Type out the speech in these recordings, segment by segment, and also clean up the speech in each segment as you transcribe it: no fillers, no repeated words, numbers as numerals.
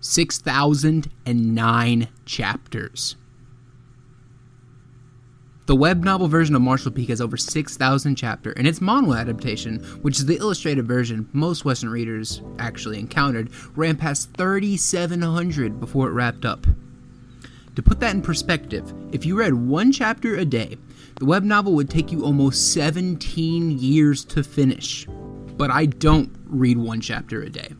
6,009 chapters. The web novel version of Marshall Peak has over 6,000 chapters, and its Manhua adaptation, which is the illustrated version most Western readers actually encountered, ran past 3,700 before it wrapped up. To put that in perspective, if you read one chapter a day, the web novel would take you almost 17 years to finish. But I don't read one chapter a day.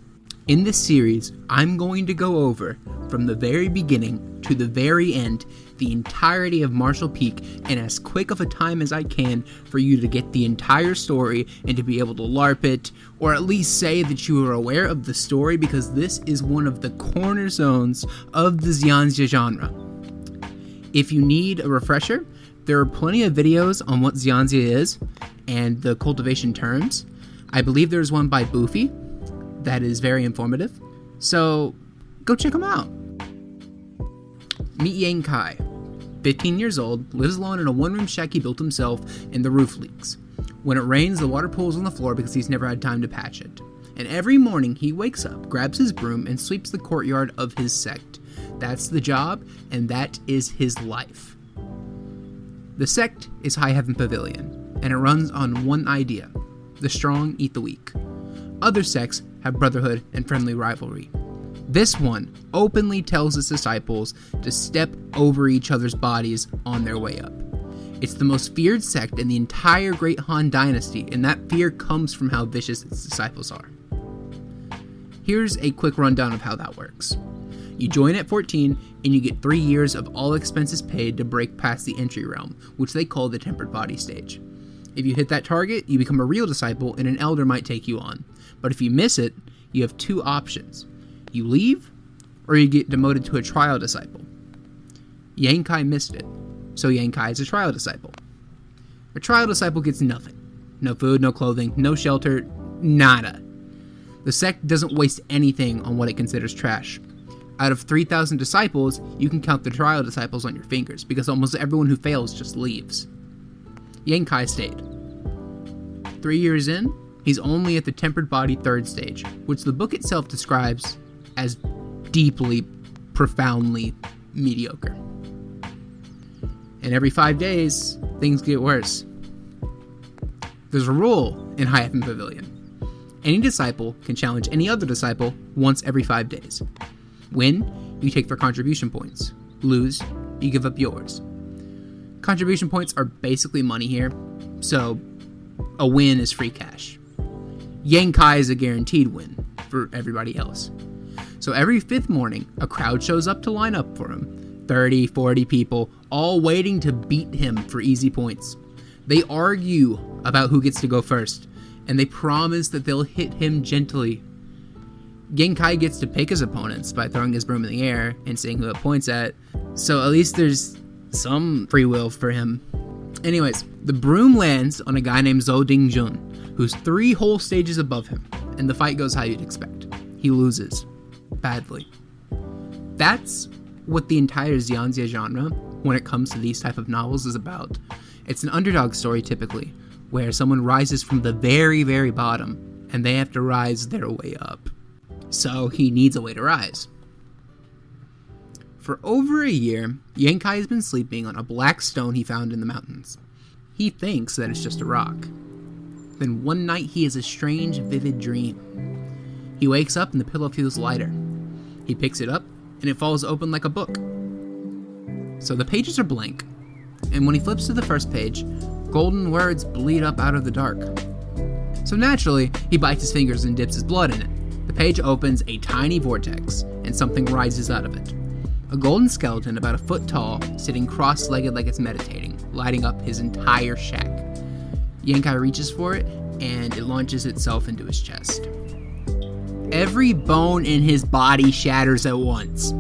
In this series, I'm going to go over, from the very beginning to the very end, the entirety of Marshall Peak in as quick of a time as I can for you to get the entire story and to be able to LARP it, or at least say that you are aware of the story, because this is one of the cornerstones of the Xianxia genre. If you need a refresher, there are plenty of videos on what Xianxia is and the cultivation terms. I believe there's one by Boofy that is very informative, so go check them out. Meet Yang Kai. 15 years old, lives alone in a one-room shack he built himself, and the roof leaks. When it rains, the water pools on the floor because he's never had time to patch it. And every morning he wakes up, grabs his broom, and sweeps the courtyard of his sect. That's the job, and that is his life. The sect is High Heaven Pavilion, and it runs on one idea: the strong eat the weak. Other sects have brotherhood and friendly rivalry. This one openly tells its disciples to step over each other's bodies on their way up. It's the most feared sect in the entire Great Han Dynasty, and that fear comes from how vicious its disciples are. Here's a quick rundown of how that works. You join at 14, and you get 3 years of all expenses paid to break past the entry realm, which they call the Tempered Body stage. If you hit that target, you become a real disciple, and an elder might take you on. But if you miss it, you have two options. You leave, or you get demoted to a trial disciple. Yang Kai missed it, so Yang Kai is a trial disciple. A trial disciple gets nothing. No food, no clothing, no shelter, nada. The sect doesn't waste anything on what it considers trash. Out of 3,000 disciples, you can count the trial disciples on your fingers, because almost everyone who fails just leaves. Yang Kai stayed. 3 years in, he's only at the Tempered Body 3rd stage, which the book itself describes as deeply, profoundly mediocre. And every 5 days, things get worse. There's a rule in High Heaven Pavilion. Any disciple can challenge any other disciple once every 5 days. Win, you take their contribution points. Lose, you give up yours. Contribution points are basically money here, so a win is free cash. Yang Kai is a guaranteed win for everybody else. So every 5th morning, a crowd shows up to line up for him. 30, 40 people, all waiting to beat him for easy points. They argue about who gets to go first, and they promise that they'll hit him gently. Yang Kai gets to pick his opponents by throwing his broom in the air and seeing who it points at, so at least there's some free will for him. Anyways, the broom lands on a guy named Zhou Dingjun, who's 3 whole stages above him, and the fight goes how you'd expect. He loses. Badly. That's what the entire Xianxia genre, when it comes to these type of novels, is about. It's an underdog story typically, where someone rises from the very, very bottom, and they have to rise their way up. So he needs a way to rise. For over a year, Yang Kai has been sleeping on a black stone he found in the mountains. He thinks that it's just a rock. Then one night he has a strange, vivid dream. He wakes up and the pillow feels lighter. He picks it up and it falls open like a book. So the pages are blank, and when he flips to the first page, golden words bleed up out of the dark. So naturally, he bites his fingers and dips his blood in it. The page opens a tiny vortex, and something rises out of it. A golden skeleton about a foot tall, sitting cross-legged like it's meditating, lighting up his entire shack. Yang Kai reaches for it, and it launches itself into his chest. Every bone in his body shatters at once.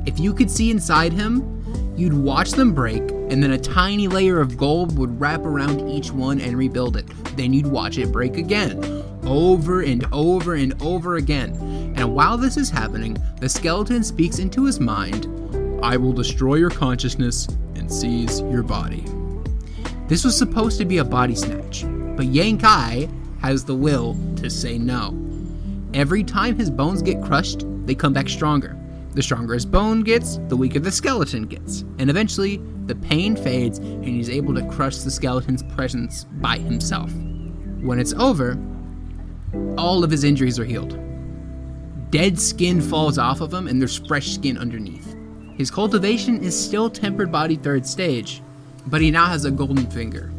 If you could see inside him, you'd watch them break, and then a tiny layer of gold would wrap around each one and rebuild it. Then you'd watch it break again, over and over and over again. And while this is happening, the skeleton speaks into his mind, "I will destroy your consciousness and seize your body." This was supposed to be a body snatch, but Yang Kai has the will to say no. Every time his bones get crushed, they come back stronger. The stronger his bone gets, the weaker the skeleton gets. And eventually, the pain fades and he's able to crush the skeleton's presence by himself. When it's over, all of his injuries are healed. Dead skin falls off of him and there's fresh skin underneath. His cultivation is still tempered body 3rd stage, but he now has a golden finger.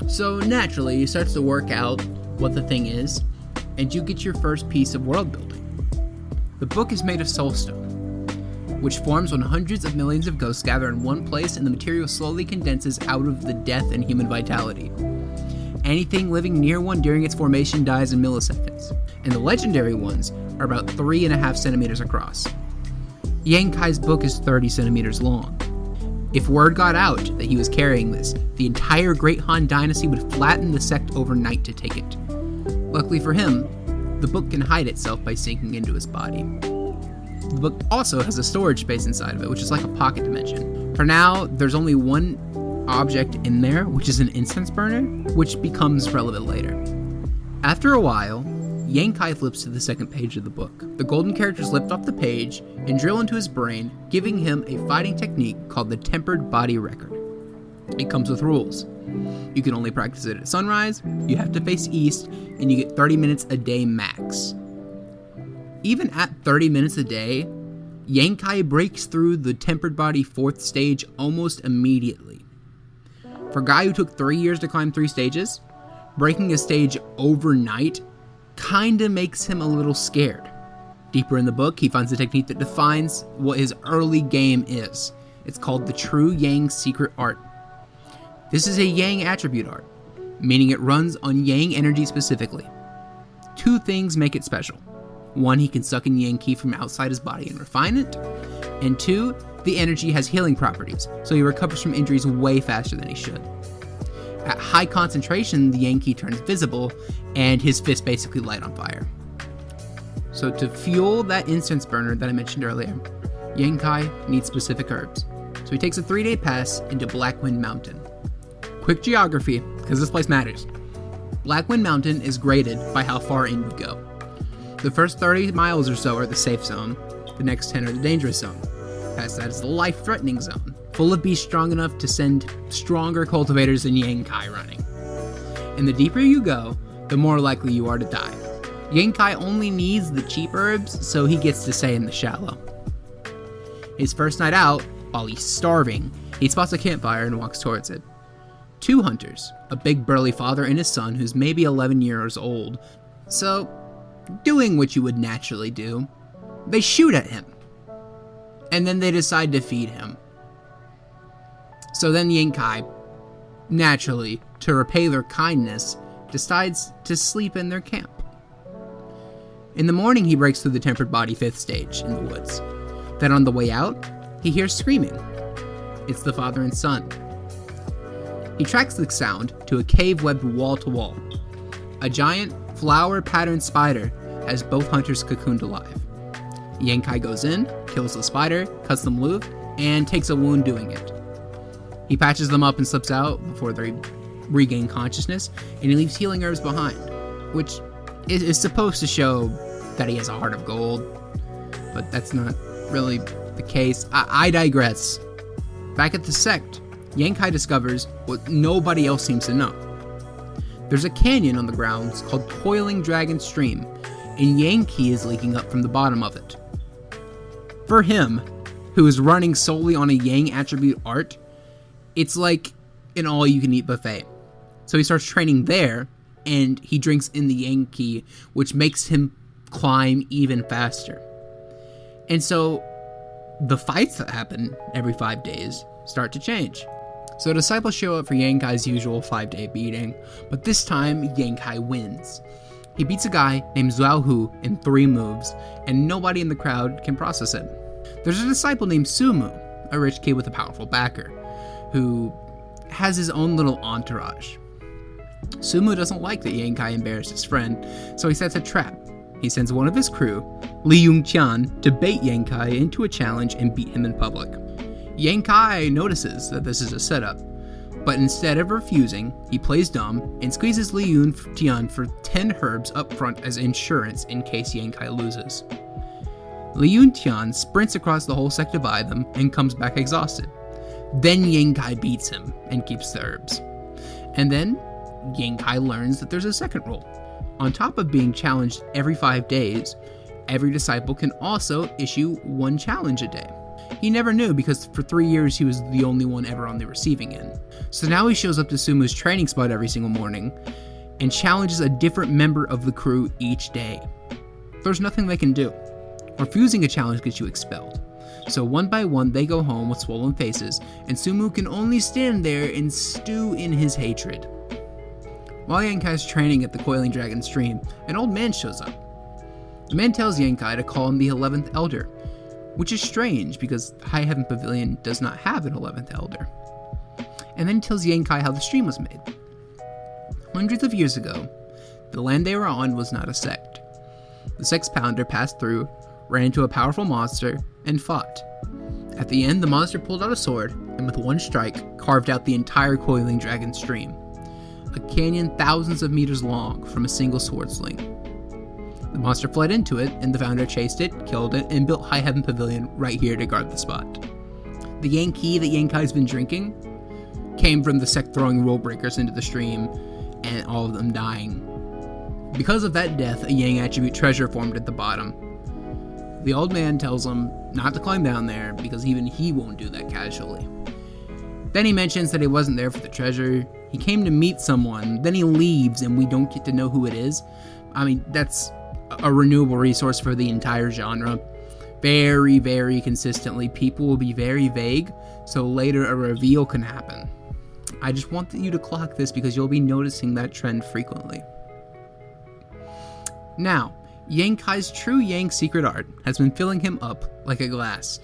So naturally, he starts to work out what the thing is, and you get your first piece of world building. The book is made of soulstone, which forms when hundreds of millions of ghosts gather in one place and the material slowly condenses out of the death and human vitality. Anything living near one during its formation dies in milliseconds, and the legendary ones are about 3.5 centimeters across. Yankai's book is 30 centimeters long. If word got out that he was carrying this, the entire Great Han Dynasty would flatten the sect overnight to take it. Luckily for him, the book can hide itself by sinking into his body. The book also has a storage space inside of it, which is like a pocket dimension. For now, there's only one object in there, which is an incense burner, which becomes relevant later. After a while, Yankai flips to the 2nd page of the book. The golden characters lift off the page and drill into his brain, giving him a fighting technique called the Tempered Body Record. It comes with rules. You can only practice it at sunrise, you have to face east, and you get 30 minutes a day max. Even at 30 minutes a day, Yankai breaks through the Tempered Body 4th stage almost immediately. For a guy who took 3 years to climb 3 stages, breaking a stage overnight kinda makes him a little scared. Deeper in the book, he finds a technique that defines what his early game is. It's called the True Yang Secret Art. This is a Yang attribute art, meaning it runs on Yang energy specifically. 2 things make it special. 1, he can suck in Yang Qi from outside his body and refine it, and 2, the energy has healing properties, so he recovers from injuries way faster than he should. At high concentration, the Yang Qi turns visible, and his fists basically light on fire. So to fuel that incense burner that I mentioned earlier, Yankai needs specific herbs. So he takes a 3-day pass into Blackwind Mountain. Quick geography, because this place matters. Blackwind Mountain is graded by how far in you go. The first 30 miles or so are the safe zone, the next 10 are the dangerous zone. Past that is the life-threatening zone, full of beasts strong enough to send stronger cultivators than Yankai running. And the deeper you go, the more likely you are to die. Yankai only needs the cheap herbs, so he gets to stay in the shallow. His first night out, while he's starving, he spots a campfire and walks towards it. 2 hunters, a big burly father and his son who's maybe 11 years old, so doing what you would naturally do, they shoot at him. And then they decide to feed him. So then Yankai, naturally, to repay their kindness, decides to sleep in their camp. In the morning, he breaks through the Tempered Body 5th stage in the woods. Then on the way out, he hears screaming. It's the father and son. He tracks the sound to a cave webbed wall to wall. A giant, flower-patterned spider has both hunters cocooned alive. Yankai goes in, kills the spider, cuts them loose, and takes a wound doing it. He patches them up and slips out before they regain consciousness, and he leaves healing herbs behind, which is supposed to show that he has a heart of gold, but that's not really the case. I digress. Back at the sect, Yankai discovers what nobody else seems to know. There's a canyon on the grounds called Toiling Dragon Stream, and Yang Qi is leaking up from the bottom of it. For him, who is running solely on a Yang attribute art, it's like an all-you-can-eat buffet. So he starts training there, and he drinks in the Yang Qi, which makes him climb even faster. And so the fights that happen every 5 days start to change. So disciples show up for Yankai's usual 5-day beating, but this time Yankai wins. He beats a guy named Zhao Hu in 3 moves, and nobody in the crowd can process it. There's a disciple named Sumu, a rich kid with a powerful backer, who has his own little entourage. Sumu doesn't like that Yankai embarrassed his friend, so he sets a trap. He sends one of his crew, Li Yongqian, to bait Yankai into a challenge and beat him in public. Yankai notices that this is a setup, but instead of refusing, he plays dumb and squeezes Li Yongqian for 10 herbs up front as insurance in case Yankai loses. Liu Tian sprints across the whole sector by them and comes back exhausted. Then Yang Kai beats him and keeps the herbs. And then Yang Kai learns that there's a second rule. On top of being challenged every 5 days, every disciple can also issue 1 challenge a day. He never knew because for 3 years he was the only one ever on the receiving end. So now he shows up to Sumu's training spot every single morning and challenges a different member of the crew each day. There's nothing they can do. Refusing a challenge gets you expelled. So one by one they go home with swollen faces, and Sumu can only stand there and stew in his hatred. While Yang Kai's training at the Coiling Dragon Stream, an old man shows up. The man tells Yang Kai to call him the 11th Elder, which is strange because High Heaven Pavilion does not have an 11th Elder. And then he tells Yang Kai how the stream was made. Hundreds of years ago, the land they were on was not a sect. The Sex Pounder passed through, ran into a powerful monster, and fought. At the end, the monster pulled out a sword, and with one strike, carved out the entire Coiling Dragon Stream, a canyon thousands of meters long from a single sword sling. The monster fled into it, and the founder chased it, killed it, and built High Heaven Pavilion right here to guard the spot. The Yankee that Yang Kai's been drinking came from the sect throwing rule breakers into the stream, and all of them dying. Because of that death, a Yang attribute treasure formed at the bottom. The old man tells him not to climb down there because even he won't do that casually. Then he mentions that he wasn't there for the treasure. He came to meet someone, then he leaves and we don't get to know who it is. I mean, that's a renewable resource for the entire genre. Very, very consistently, people will be very vague, so later a reveal can happen. I just want you to clock this because you'll be noticing that trend frequently. Now, Yang Kai's true Yang secret art has been filling him up like a glass.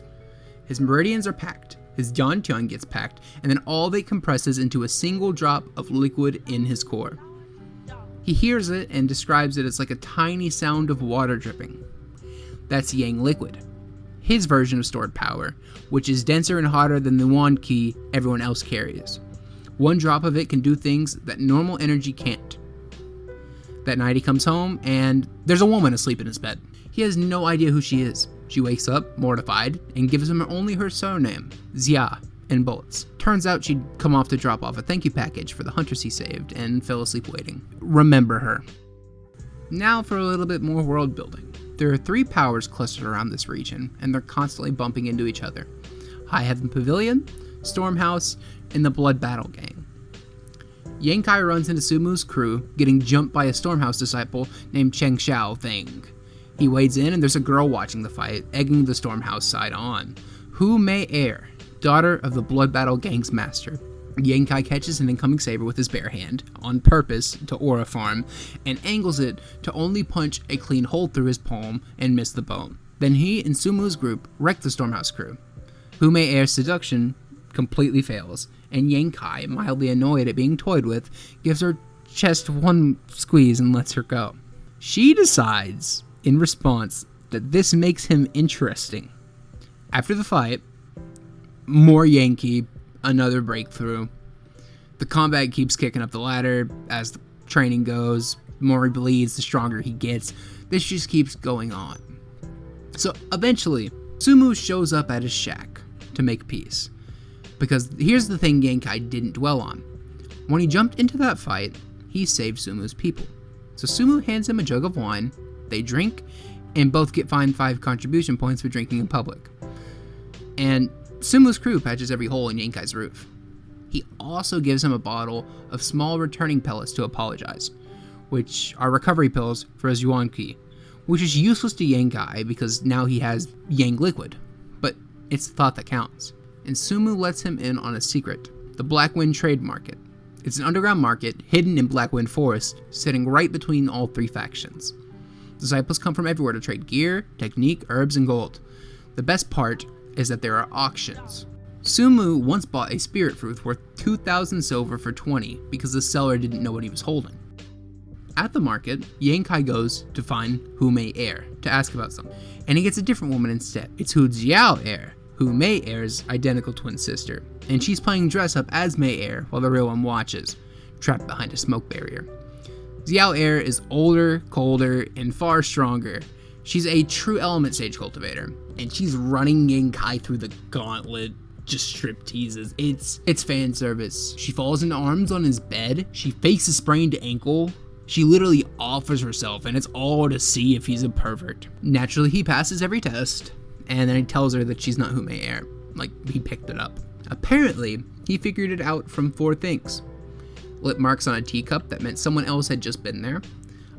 His meridians are packed, his Dantian gets packed, and then all of it compresses into a single drop of liquid in his core. He hears it and describes it as like a tiny sound of water dripping. That's Yang liquid, his version of stored power, which is denser and hotter than the wand key everyone else carries. One drop of it can do things that normal energy can't. That night he comes home and there's a woman asleep in his bed. He has no idea who she is. She wakes up, mortified, and gives him only her surname, Xia, in bullets. Turns out she'd come off to drop off a thank you package for the hunters he saved and fell asleep waiting. Remember her. Now for a little bit more world building. There are 3 powers clustered around this region, and they're constantly bumping into each other. High Heaven Pavilion, Stormhouse, and the Blood Battle Gang. Yang Kai runs into Sumu's crew, getting jumped by a Stormhouse disciple named Cheng Xiao Thing. He wades in and there's a girl watching the fight, egging the Stormhouse side on. Hu Mei Er, daughter of the Blood Battle Gang's master. Yang Kai catches an incoming saber with his bare hand, on purpose to aura farm, and angles it to only punch a clean hole through his palm and miss the bone. Then he and Sumu's group wreck the Stormhouse crew. Hu Mei Er's seduction completely fails, and Yang Kai, mildly annoyed at being toyed with, gives her chest one squeeze and lets her go. She decides, in response, that this makes him interesting. After the fight, more Yankee, another breakthrough. The combat keeps kicking up the ladder as the training goes. The more he bleeds, the stronger he gets. This just keeps going on. So eventually, Sumu shows up at his shack to make peace. Because here's the thing Yang Kai didn't dwell on. When he jumped into that fight, he saved Sumu's people. So Sumu hands him a jug of wine, they drink, and both get fined 5 contribution points for drinking in public. And Sumu's crew patches every hole in Yang Kai's roof. He also gives him a bottle of small returning pellets to apologize, which are recovery pills for his Yuan Ki, which is useless to Yang Kai because now he has Yang liquid, but it's the thought that counts. And Sumu lets him in on a secret, the Blackwind Trade Market. It's an underground market hidden in Blackwind Forest, sitting right between all 3 factions. Disciples come from everywhere to trade gear, technique, herbs, and gold. The best part is that there are auctions. Sumu once bought a spirit fruit worth 2,000 silver for 20 because the seller didn't know what he was holding. At the market, Yang Kai goes to find Hu Mei Er to ask about something, and he gets a different woman instead. It's Hu Jiao Er, Hu Mei Er's identical twin sister, and she's playing dress up as Mei Er while the real one watches, trapped behind a smoke barrier. Xiao Er is older, colder, and far stronger, She's a true element stage cultivator, and she's running Yankai through the gauntlet, just strip teases. It's fan service. She falls into arms on his bed, she fakes a sprained ankle, she literally offers herself, and it's all to see if he's a pervert. Naturally, he passes every test, and then he tells her that she's not who may heir. Like, he picked it up. Apparently, he figured it out from 4 things. Lip marks on a teacup that meant someone else had just been there,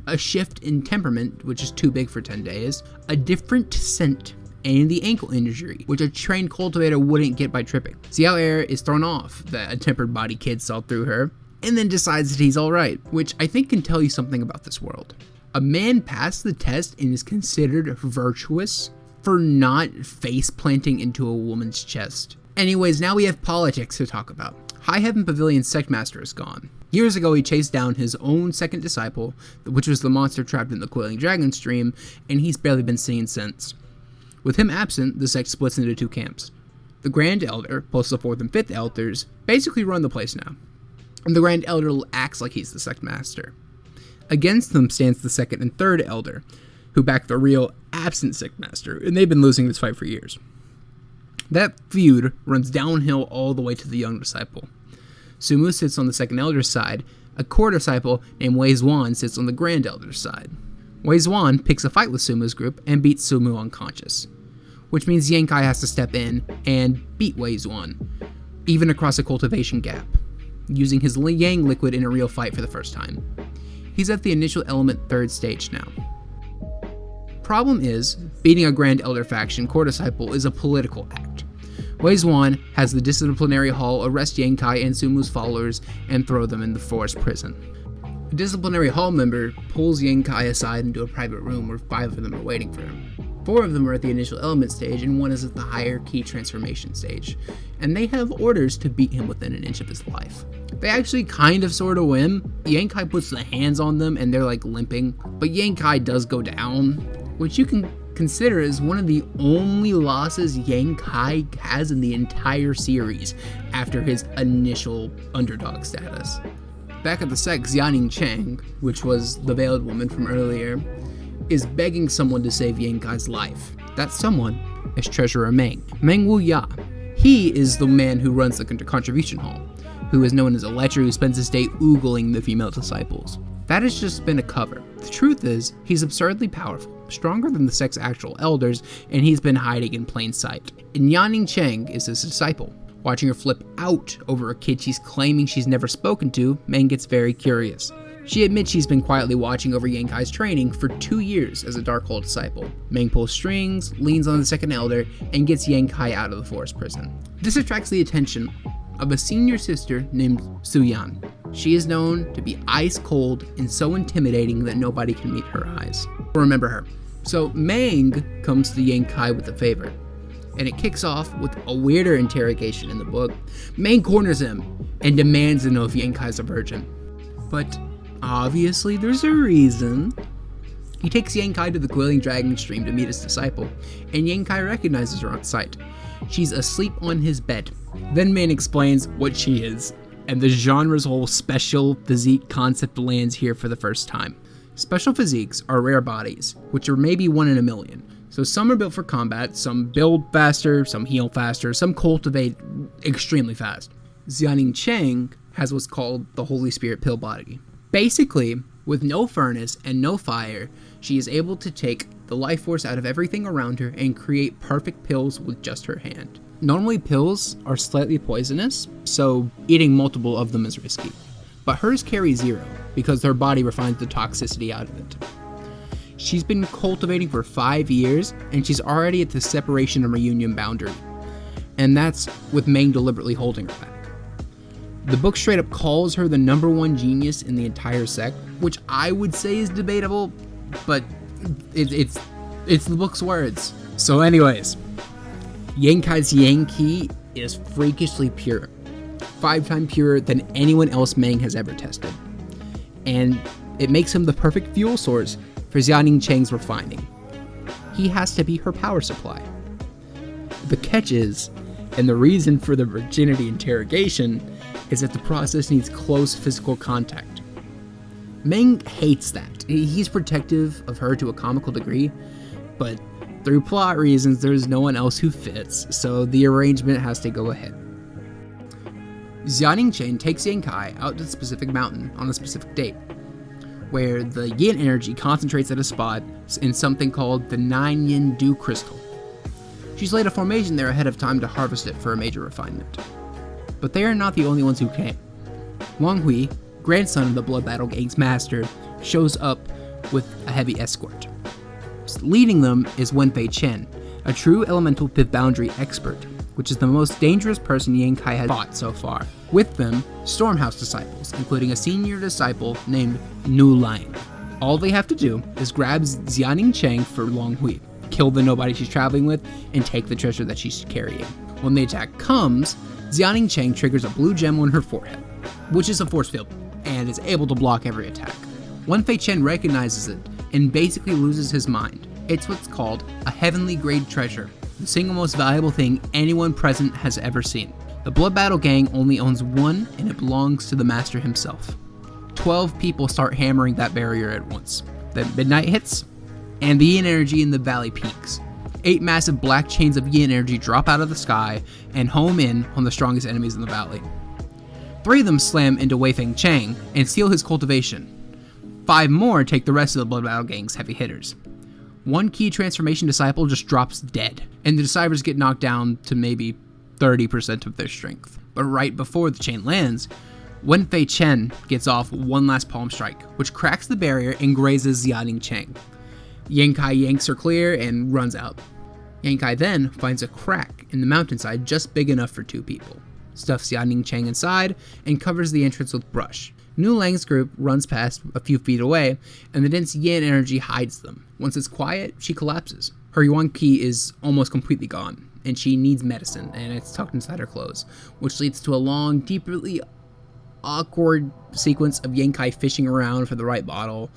a shift in temperament, which is too big for 10 days, a different scent, and the ankle injury, which a trained cultivator wouldn't get by tripping. Xiao Er is thrown off that a tempered body kid saw through her, and then decides that he's alright, which I think can tell you something about this world. A man passed the test and is considered virtuous for not face planting into a woman's chest. Anyways, now we have politics to talk about. High Heaven Pavilion's sect master is gone. Years ago, he chased down his own second disciple, which was the monster trapped in the Coiling Dragon stream, and he's barely been seen since. With him absent, the sect splits into 2 camps. The Grand Elder, plus the 4th and 5th Elders, basically run the place now. And the Grand Elder acts like he's the sect master. Against them stands the 2nd and 3rd Elder, who back the real absent sect master, and they've been losing this fight for years. That feud runs downhill all the way to the young disciple. Sumu sits on the 2nd Elder's side. A core disciple named Wei Zuan sits on the Grand Elder's side. Wei Zuan picks a fight with Sumu's group and beats Sumu unconscious, which means Yankai has to step in and beat Wei Zuan, even across a cultivation gap, using his Yang liquid in a real fight for the first time. He's at the initial element 3rd stage now. Problem is, beating a Grand Elder faction core disciple is a political act. Wei Zuan has the disciplinary hall arrest Yankai and Sumu's followers and throw them in the forest prison. A disciplinary hall member pulls Yankai aside into a private room where 5 of them are waiting for him. 4 of them are at the initial element stage and 1 is at the higher key transformation stage, and they have orders to beat him within an inch of his life. They actually kind of sort of win. Yankai puts the hands on them and they're like limping, but Yankai does go down, which you can consider as one of the only losses Yankai has in the entire series after his initial underdog status. Back at the sect, Xianing Cheng, which was the veiled woman from earlier, is begging someone to save Yankai's life. That someone is Treasurer Meng Wu Ya. He is the man who runs the Contribution Hall, who is known as a lecher who spends his day oogling the female disciples. That has just been a cover. The truth is, he's absurdly powerful, stronger than the sect's actual elders, and he's been hiding in plain sight. And Yaning Cheng is his disciple. Watching her flip out over a kid she's claiming she's never spoken to, Meng gets very curious. She admits she's been quietly watching over Yankai's training for 2 years as a Darkhold disciple. Meng pulls strings, leans on the 2nd Elder, and gets Yankai out of the forest prison. This attracts the attention of a senior sister named Suyan. She is known to be ice cold and so intimidating that nobody can meet her eyes. Remember her. So Meng comes to Yankai with a favor, and it kicks off with a weirder interrogation in the book. Meng corners him and demands to know if Yankai's a virgin. But obviously there's a reason. He takes Yankai to the Coiling Dragon stream to meet his disciple, and Yankai recognizes her on sight. She's asleep on his bed. Then Meng explains what she is, and the genre's whole special physique concept lands here for the first time. Special physiques are rare bodies, which are maybe 1 in a million. So some are built for combat, some build faster, some heal faster, some cultivate extremely fast. Xianing Cheng has what's called the Holy Spirit pill body. Basically, with no furnace and no fire, she is able to take the life force out of everything around her and create perfect pills with just her hand. Normally pills are slightly poisonous, so eating multiple of them is risky. But hers carry 0, because her body refines the toxicity out of it. She's been cultivating for 5 years, and she's already at the separation and reunion boundary. And that's with Meng deliberately holding her back. The book straight up calls her the #1 genius in the entire sect, which I would say is debatable, but it's the book's words. So anyways, Yankai's Yang-Ki is freakishly pure. 5 times purer than anyone else Meng has ever tested. And it makes him the perfect fuel source for Xianing Cheng's refining. He has to be her power supply. The catch is, and the reason for the virginity interrogation, is that the process needs close physical contact. Meng hates that. He's protective of her to a comical degree, but through plot reasons, there's no one else who fits, so the arrangement has to go ahead. Xianing Chen takes Yin Kai out to the specific mountain on a specific date, where the yin energy concentrates at a spot in something called the 9 Yin Dew Crystal. She's laid a formation there ahead of time to harvest it for a major refinement. But they are not the only ones who came. Wang Hui, grandson of the Blood Battle Gang's master, shows up with a heavy escort. Leading them is Wenfei Chen, a true elemental fifth boundary expert, which is the most dangerous person Yin Kai has fought so far. With them, Stormhouse disciples, including a senior disciple named Nu Lang. All they have to do is grab Xianing Cheng for Long Hui, kill the nobody she's traveling with, and take the treasure that she's carrying. When the attack comes, Xianing Cheng triggers a blue gem on her forehead, which is a force field, and is able to block every attack. Wenfei Chen recognizes it and basically loses his mind. It's what's called a heavenly grade treasure, the single most valuable thing anyone present has ever seen. The Blood Battle Gang only owns one, and it belongs to the master himself. 12 people start hammering that barrier at once. Then midnight hits, and the yin energy in the valley peaks. 8 massive black chains of yin energy drop out of the sky and home in on the strongest enemies in the valley. 3 of them slam into Weifeng Chang and steal his cultivation. 5 more take the rest of the Blood Battle Gang's heavy hitters. 1 key transformation disciple just drops dead, and the disciples get knocked down to maybe 30% of their strength. But right before the chain lands, Wenfei Chen gets off one last palm strike, which cracks the barrier and grazes Xianing Cheng. Yin Kai yanks her clear and runs out. Yin Kai then finds a crack in the mountainside just big enough for 2 people, stuffs Xianing Cheng inside, and covers the entrance with brush. Nu Lang's group runs past a few feet away, and the dense yin energy hides them. Once it's quiet, she collapses. Her yuan qi is almost completely gone, and she needs medicine, and it's tucked inside her clothes, which leads to a long, deeply awkward sequence of Yin Kai fishing around for the right bottle.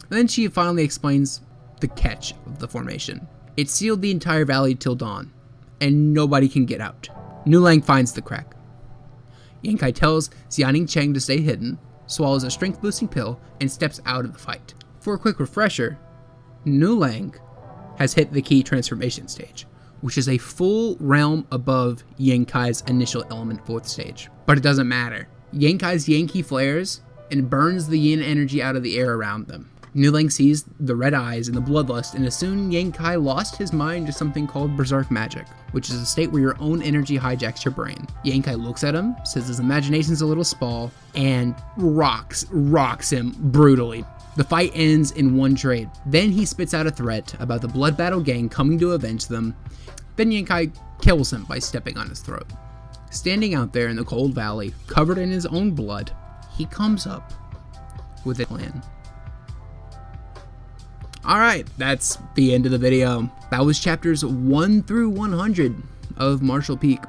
And then she finally explains the catch of the formation. It sealed the entire valley till dawn, and nobody can get out. Nu Lang finds the crack. Yin Kai tells Xianing Cheng to stay hidden, swallows a strength-boosting pill, and steps out of the fight. For a quick refresher, Nu Lang has hit the key transformation stage, which is a full realm above Yin Kai's initial element 4th stage. But it doesn't matter. Yin Kai's Yang Qi flares and burns the yin energy out of the air around them. Nu Lang sees the red eyes and the bloodlust and assumed Yin Kai lost his mind to something called berserk magic, which is a state where your own energy hijacks your brain. Yin Kai looks at him, says his imagination's a little small, and rocks him brutally. The fight ends in one trade. Then he spits out a threat about the Blood Battle Gang coming to avenge them. Then Yin Kai kills him by stepping on his throat. Standing out there in the cold valley, covered in his own blood, he comes up with a plan. Alright, that's the end of the video. That was chapters 1 through 100 of Martial Peak.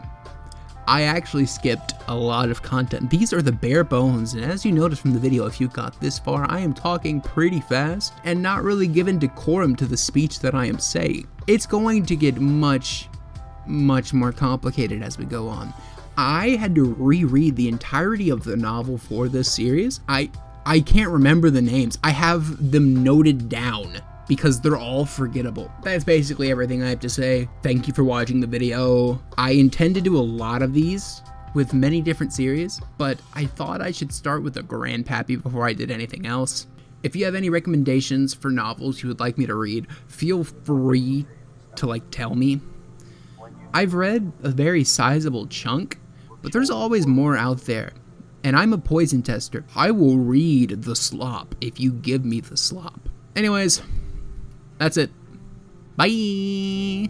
I actually skipped a lot of content. These are the bare bones, and as you noticed from the video, if you got this far, I am talking pretty fast and not really giving decorum to the speech that I am saying. It's going to get much more complicated as we go on. I had to reread the entirety of the novel for this series. I can't remember the names. I have them noted down because they're all forgettable. That's basically everything I have to say. Thank you for watching the video. I intend to do a lot of these with many different series, but I thought I should start with a grandpappy before I did anything else. If you have any recommendations for novels you would like me to read, feel free to tell me. I've read a very sizable chunk, but there's always more out there. And I'm a poison tester. I will read the slop if you give me the slop. Anyways, that's it. Bye!